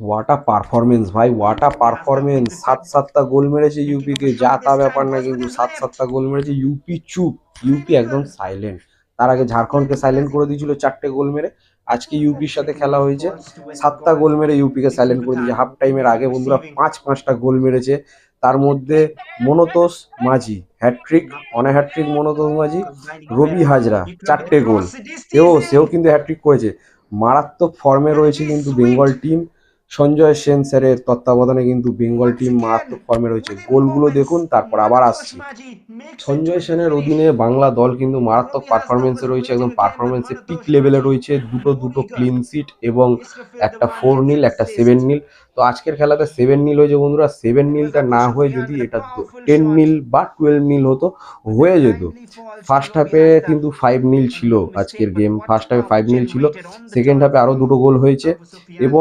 What a performance ভাই, what a performance! সাতটা গোল মেরেছে ইউপিকে, যা তা ব্যাপার না, কিন্তু সাতটা গোল মেরেছে ইউপি। চুপ, ইউপি একদম সাইলেন্ট। তার আগে ঝাড়খণ্ডকে সাইলেন্ট করে দিয়েছিল 4টে গোল মেরে। আজকে ইউপির সাথে খেলা হয়েছে, 7টা গোল মেরে ইউপিকে সাইলেন্ট করে দিয়েছে। হাফ টাইমের আগে বন্ধুরা পাঁচটা গোল মেরেছে। তার মধ্যে মনোতোষ মাঝি হ্যাটট্রিক, অনে হ্যাটট্রিক মনোতোষ মাঝি। রবি হাজরা 4টে গোল, সেও কিন্তু হ্যাটট্রিক করেছে। মারাত্মক ফর্মে রয়েছে কিন্তু বেঙ্গল টিম। সঞ্জয় সেন স্যারের তত্ত্বাবধানে কিন্তু বেঙ্গল টিম মারাত্মক ফর্মে রয়েছে। গোলগুলো দেখুন, তারপর আবার আসছি। সঞ্জয় সেনের অধীনে বাংলা দল কিন্তু মারাত্মক পারফরমেন্সে রয়েছে, একদম পারফরমেন্সে পিক লেভেলে রয়েছে। দুটো ক্লিন সিট এবং একটা 4-0, একটা 7-0। তো আজকের খেলাতে 7-0 হয়েছে বন্ধুরা। 7-0টা না হয়ে যদি এটা 10-0 বা 12-0 হতো, হয়ে যেত। ফার্স্ট হাফে কিন্তু 5-0 ছিল আজকের গেম। ফার্স্ট হাফে 5-0 ছিল, সেকেন্ড হাফে আরও দুটো গোল হয়েছে এবং